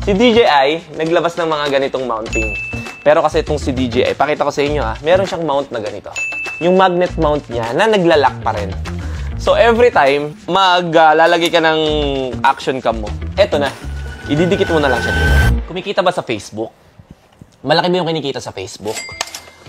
Si DJI, naglabas ng mga ganitong mounting. Pero kasi itong si DJI, pakita ko sa inyo meron siyang mount na ganito. Yung magnet mount niya na naglalak pa rin. So every time, lalagay ka ng action cam mo. Eto na, ididikit mo na lang siya dito. Kumikita ba sa Facebook? Malaki ba yung kinikita sa Facebook?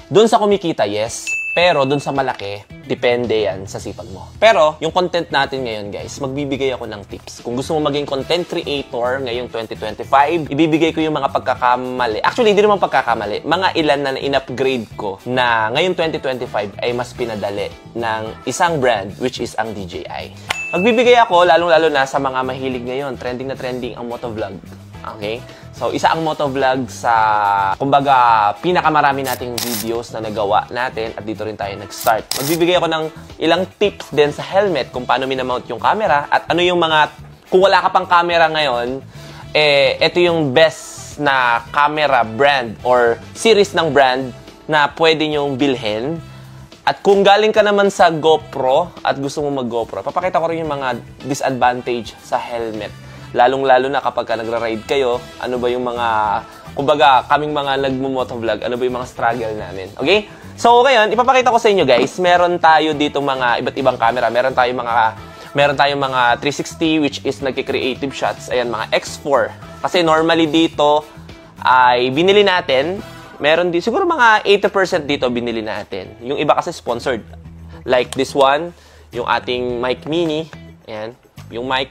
Doon sa kumikita, yes. Pero doon sa malaki, depende yan sa sipag mo. Pero, yung content natin ngayon, guys, magbibigay ako ng tips. Kung gusto mo maging content creator ngayong 2025, ibibigay ko yung mga pagkakamali. Actually, hindi naman pagkakamali. Mga ilan na in-upgrade ko na ngayong 2025 ay mas pinadali ng isang brand, which is ang DJI. Magbibigay ako, lalong-lalo na sa mga mahilig ngayon. Trending na trending ang motovlog. Okay? So, isa ang motovlog sa, kumbaga, pinakamarami nating videos na nagawa natin at dito rin tayo nag-start. Magbibigay ako ng ilang tips din sa helmet kung paano minamount yung camera at ano yung mga, kung wala ka pang camera ngayon, ito yung best na camera brand or series ng brand na pwede nyong bilhin. At kung galing ka naman sa GoPro at gusto mo mag-GoPro, papakita ko rin yung mga disadvantage sa helmet. Lalong-lalo na kapag nagra-ride kayo, ano ba yung mga, kumbaga, kaming mga nagmo-motovlog, ano ba yung mga struggle namin. Okay? So, ngayon, ipapakita ko sa inyo, guys. Meron tayo dito mga iba't ibang camera. Meron tayong mga 360, which is nagki-creative shots. Ayan, mga X4. Kasi normally dito ay binili natin. Meron din, siguro mga 80% dito binili natin. Yung iba kasi sponsored. Like this one, yung ating mic mini. Ayan. Yung mic,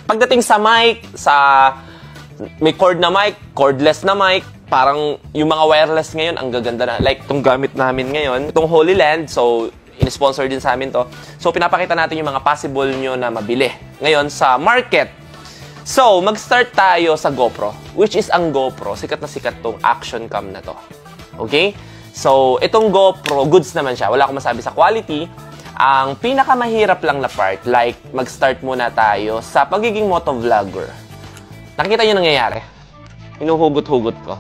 pagdating sa mic, may cord na mic, cordless na mic, parang yung mga wireless ngayon, ang gaganda na. Like, itong gamit namin ngayon, itong Holy Land, so, in-sponsor din sa amin to. So, pinapakita natin yung mga possible nyo na mabili. Ngayon, sa market. So, mag-start tayo sa GoPro, which is ang GoPro, sikat na sikat tong action cam na to. Okay? So, itong GoPro, goods naman siya. Wala akong masabi sa quality. Ang pinakamahirap lang na part, like, mag-start muna tayo sa pagiging motovlogger. Nakikita nyo nangyayari? Hinuhugot-hugot ko.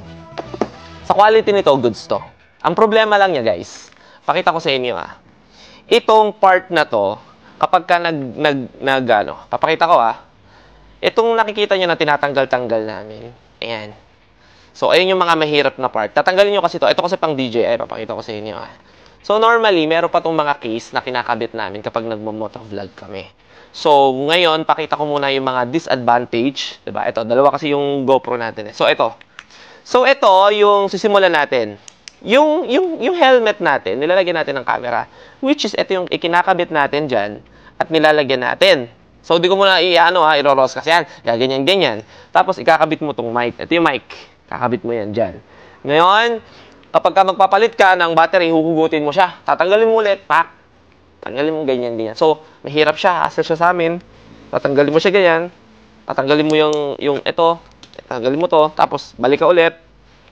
Sa quality nito, goods to. Ang problema lang niya, guys, pakita ko sa inyo, itong part na to, kapag ka papakita ko, itong nakikita nyo na tinatanggal-tanggal namin. Ayan. So, ayun yung mga mahirap na part. Tatanggalin nyo kasi to. Ito kasi pang DJI, papakita ko sa inyo, So, normally, meron pa itong mga case na kinakabit namin kapag nagmo-motovlog kami. So, ngayon, pakita ko muna yung mga disadvantage. Diba? Ito, dalawa kasi yung GoPro natin. So, ito. So, ito, yung sisimulan natin. Yung helmet natin, nilalagyan natin ng camera. Which is, ito yung ikinakabit natin dyan at nilalagyan natin. So, di ko muna i-roros kasi yan. Ganyan-ganyan. Tapos, ikakabit mo itong mic. Ito yung mic. Kakabit mo yan dyan. Ngayon, kapag ka magpapalit ka ng battery, huhugutin mo siya. Tatanggalin mo ulit, pak. Tanggalin mo ganyan. So, mahirap siya. Hassle siya sa amin. Tatanggalin mo siya ganyan. Tatanggalin mo yung ito. Tatanggalin mo to. Tapos, balik ka ulit.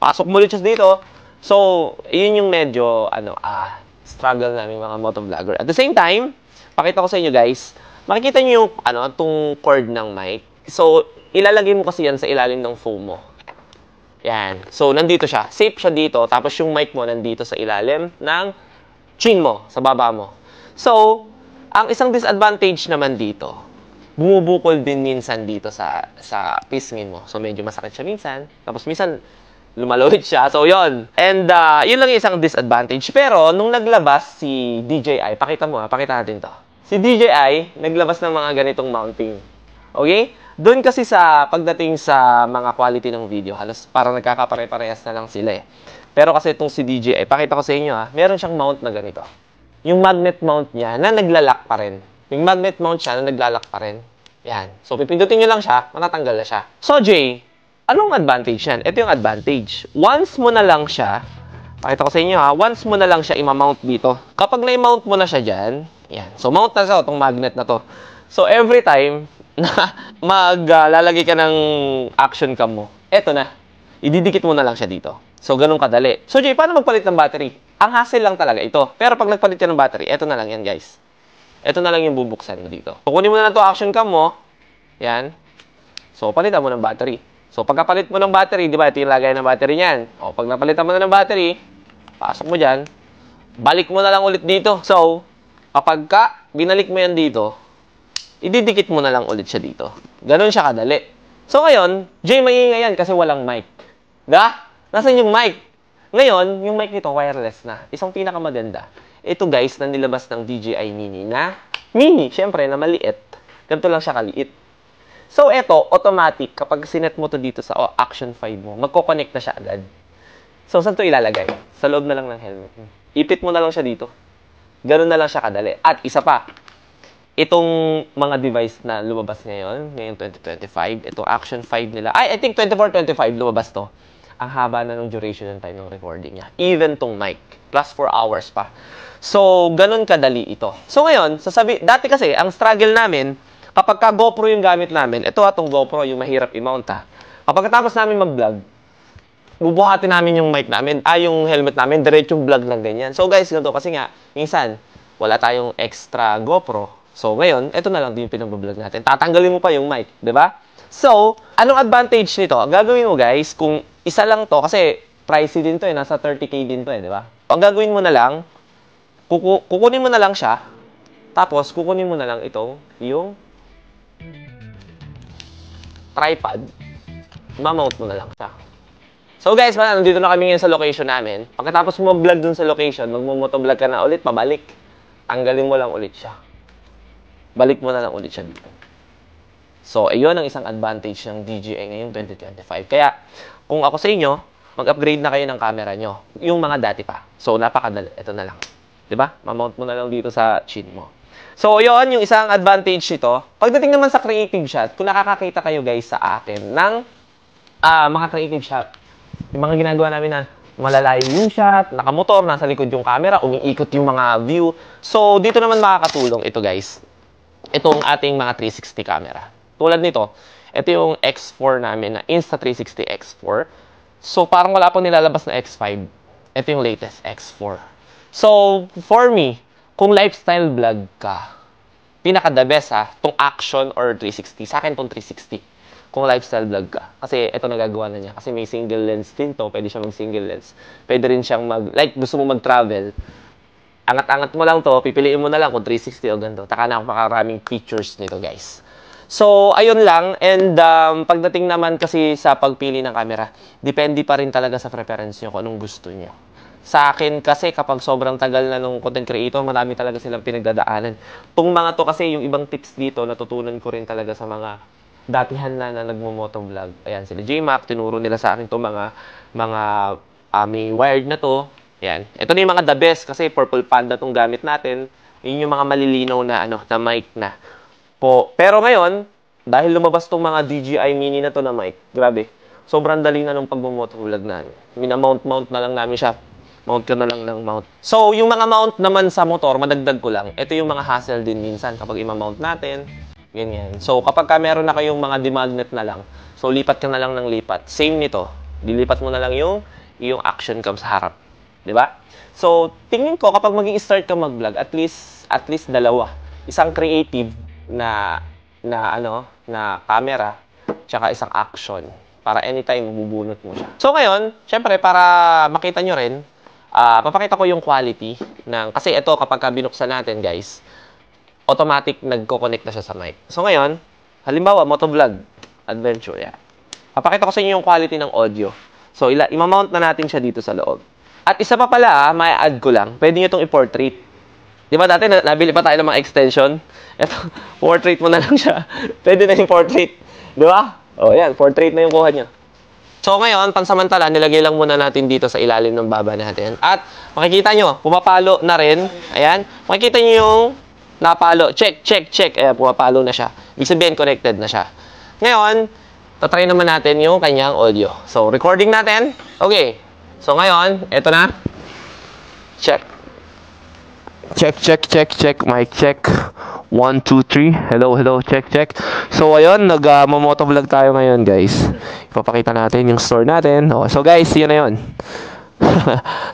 Pasok mo ulit siya dito. So, yun yung medyo, struggle namin mga motovlogger. At the same time, pakita ko sa inyo guys, makikita nyo yung, itong cord ng mic. So, ilalagay mo kasi yan sa ilalim ng foam mo. Yan. So, nandito siya. Safe siya dito. Tapos, yung mic mo nandito sa ilalim ng chin mo, sa baba mo. So, ang isang disadvantage naman dito, bumubukol din minsan dito sa pisngin mo. So, medyo masakit siya minsan. Tapos, minsan, lumalawit siya. So, yon. And, yun lang yung isang disadvantage. Pero, nung naglabas si DJI, pakita natin to. Si DJI, naglabas ng mga ganitong mounting. Okay? Doon kasi sa pagdating sa mga quality ng video, halos parang nagkakapare-parehas na lang sila Pero kasi itong si DJI, pakita ko sa inyo meron siyang mount na ganito. Yung magnet mount niya na naglalak pa rin. Yung magnet mount siya na naglalak pa rin. Yan. So, pipindutin nyo lang siya, matatanggal na siya. So, Jay, anong advantage yan? Ito yung advantage. Once mo na lang siya, pakita ko sa inyo once mo na lang siya i-mount dito. Kapag na-mount mo na siya dyan, yan. So, mount na siya itong magnet na to. So, every time na lalagay ka ng action cam mo, eto na. Ididikit mo na lang siya dito. So, ganun kadali. So, Jay, paano magpalit ng battery? Ang hassle lang talaga ito. Pero pag nagpalit ka ng battery, eto na lang yan, guys. Eto na lang yung bubuksan mo dito. So, kunin mo na lang ito action cam mo. Yan. So, palitan mo ng battery. So, pagkapalit mo ng battery, di ba, ito yung lagay ng battery niyan. O, pag napalitan mo na ng battery, pasok mo dyan, balik mo na lang ulit dito. So, kapag binalik mo yan dito, ididikit mo na lang ulit siya dito. Ganon siya kadali. So ngayon, Jay, maingay yan kasi walang mic. Da? Nasaan yung mic? Ngayon, yung mic nito wireless na. Isang pinakamaganda. Ito guys, na nilabas ng DJI Mini na mini, syempre, na maliit. Ganito lang siya kaliit. So ito, automatic, kapag sinet mo to dito sa Action 5 mo, magkoconnect na siya agad. So saan to ilalagay? Sa loob na lang ng helmet. Ipit mo na lang siya dito. Ganun na lang siya kadali. At isa pa, itong mga device na lumabas ngayong 2025, itong Action 5 nila, I think 24-25 lumabas to. Ang haba na ng duration ng time ng recording niya. Even tong mic, plus 4 hours pa. So, ganun kadali ito. So ngayon, dati kasi, ang struggle namin, kapag ka GoPro yung gamit namin, ito atong GoPro, yung mahirap i-mount ha. Kapag tapos namin mag-vlog, bubuhatin namin yung mic namin, yung helmet namin, diretsong vlog lang ganyan. So guys, ganito kasi nga, minsan, wala tayong extra GoPro. So, ngayon, ito na lang din yung pinag-vlog natin. Tatanggalin mo pa yung mic, di ba? So, anong advantage nito? Ang gagawin mo, guys, kung isa lang to, kasi pricey din to eh, nasa 30K din to eh, di ba? Ang gagawin mo na lang, kukunin mo na lang siya, tapos kukunin mo na lang ito, yung tripod, mamount mo na lang siya. So, guys, nandito na kami ngayon sa location namin. Pagkatapos mo mag-vlog dun sa location, magmumotovlog ka na ulit, pabalik. Tanggalin mo lang ulit siya. Balik mo na lang ulit siya dito. So, ayun ang isang advantage ng DJI ngayong 2025. Kaya, kung ako sa inyo, mag-upgrade na kayo ng camera nyo. Yung mga dati pa. So, napakadali. Ito na lang. Diba? Ma-mount mo na lang dito sa chin mo. So, yun, yung isang advantage nito. Pagdating naman sa creative shot, kung nakakakita kayo guys sa akin ng mga creative shot, yung mga ginagawa namin na malalayo yung shot, nakamotor, nasa likod yung camera, umiikot yung mga view. So, dito naman makakatulong ito guys. Itong ating mga 360 camera. Tulad nito, ito yung X4 namin na Insta360 X4. So, parang wala pong nilalabas na X5. Ito yung latest X4. So, for me, kung lifestyle vlog ka, pinaka-the best itong Action or 360. Sa akin itong 360. Kung lifestyle vlog ka. Kasi ito nagagawa na niya. Kasi may single lens din to. Pwede siya mag-single lens. Pwede rin siyang like gusto mo mag-travel. Angat-angat mo lang to, pipiliin mo na lang kung 360 o ganito. Taka na ako makaraming features nito, guys. So, ayun lang. And pagdating naman kasi sa pagpili ng camera, depende pa rin talaga sa preference nyo kung anong gusto nyo. Sa akin kasi kapag sobrang tagal na nung content creator, marami talaga silang pinagdadaanan. Itong mga to kasi, yung ibang tips dito, natutunan ko rin talaga sa mga datihan na nagmo-motovlog. Ayan, sila J-Mac, tinuro nila sa akin to mga may wired na to. Ayan. Ito na yung mga the best kasi Purple Panda tong gamit natin. Yun yung mga malilinaw na na mic na. Pero ngayon, dahil lumabas tong mga DJI Mini na to na mic, grabe. Sobrang dali na nung pagmo-motovlog namin. Mina-mount na lang namin siya. Mount ka na lang ng mount. So, yung mga mount naman sa motor, madagdag ko lang. Ito yung mga hassle din minsan kapag ima-mount natin. Ganyan. So, kapag meron na kayong mga demagnet na lang, so lipat ka na lang ng lipat. Same nito. Dilipat mo na lang yung action cam sa harap. 'Di ba? So, tingin ko kapag magi-start ka mag-vlog, at least dalawa. Isang creative na camera, tsaka isang action para anytime mabubunot mo siya. So ngayon, syempre para makita nyo rin, papakita ko yung quality ng kasi ito kapag binuksan natin, guys, automatic nagko-connect na siya sa mic. So ngayon, halimbawa motovlog, adventure, yan. Papakita ko sa inyo yung quality ng audio. So i-mount na natin siya dito sa loob. At isa pa pala, may add ko lang, pwede nyo itong i-portrait. Di ba dati, nabili pa tayo ng mga extension? Ito, portrait mo na lang siya. Pwede na yung portrait. Di ba? O, yan, portrait na yung kuha niya. So, ngayon, pansamantala, nilagay lang muna natin dito sa ilalim ng baba natin. At, makikita nyo, pumapalo na rin. Ayan. Makikita nyo yung napalo. Check, check, check. Ayan, pumapalo na siya. Ibig sabihin, connected na siya. Ngayon, tatry naman natin yung kanyang audio. So, recording natin. Okay. So, ngayon, eto na. Check. Check, check, check, check. Mic check. 1, 2, 3. Hello, hello. Check, check. So, ayun, nag-motovlog tayo ngayon, guys. Ipapakita natin yung store natin. Oh, so, guys, yun na yun.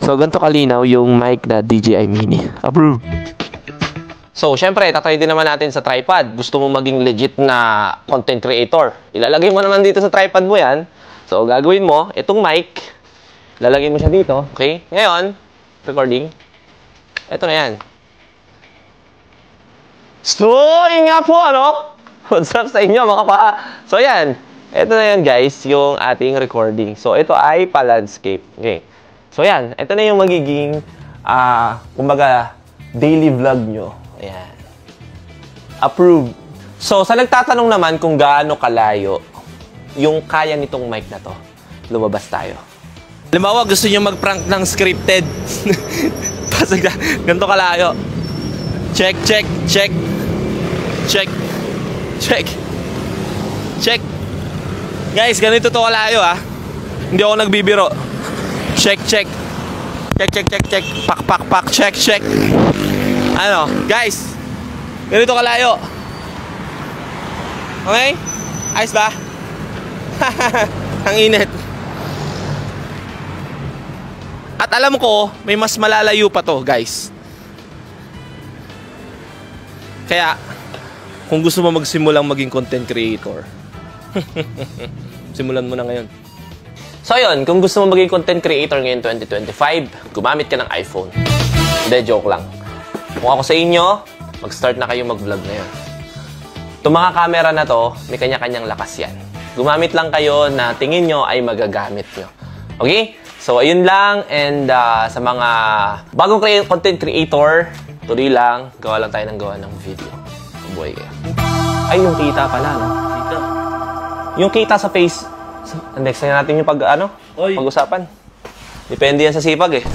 So, ganito kalinaw yung mic na DJI Mini. Approve. So, syempre, tatry din naman natin sa tripod. Gusto mo maging legit na content creator. Ilalagay mo naman dito sa tripod mo yan. So, gagawin mo, itong mic, lalagay mo siya dito. Okay? Ngayon, recording. Ito na yan. So, yun nga po, ano? What's up sa inyo, mga paa? So, yan. ito na yan guys, yung ating recording. So, ito ay pa-landscape. Okay. So, yan. Ito na yung magiging, kumbaga, daily vlog nyo. Ayan. Approved. So, sa nagtatanong naman kung gaano kalayo yung kaya nitong mic na to, lumabas tayo. Halimbawa, gusto nyo mag-prank ng scripted. Ganito kalayo. Check, check, check. Check. Check. Check. Guys, ganito to kalayo ha. Hindi ako nagbibiro. Check, check. Check, check, check, check. Pak, pak, pak. Check, check. Ano, guys. Ganito kalayo. Okay? Ayos ba? Ang init. At alam ko, may mas malalayo pa to, guys. Kaya, kung gusto mo magsimulang maging content creator, simulan mo na ngayon. So yun, kung gusto mo maging content creator ngayon 2025, gumamit ka ng iPhone. Hindi, joke lang. Kung ako sa inyo, mag-start na kayo mag-vlog ngayon. Itong mga camera na to, may kanya-kanyang lakas yan. Gumamit lang kayo na tingin nyo ay magagamit nyo. Okay? So, ayun lang. And sa mga bagong content creator, tuloy lang. Gawa lang tayo ng gawa ng video. Mabuhay kayo. Ay, yung kita pala, no? Kita. Yung kita sa face. Next na natin yung pag-usapan. Depende yan sa sipag, eh.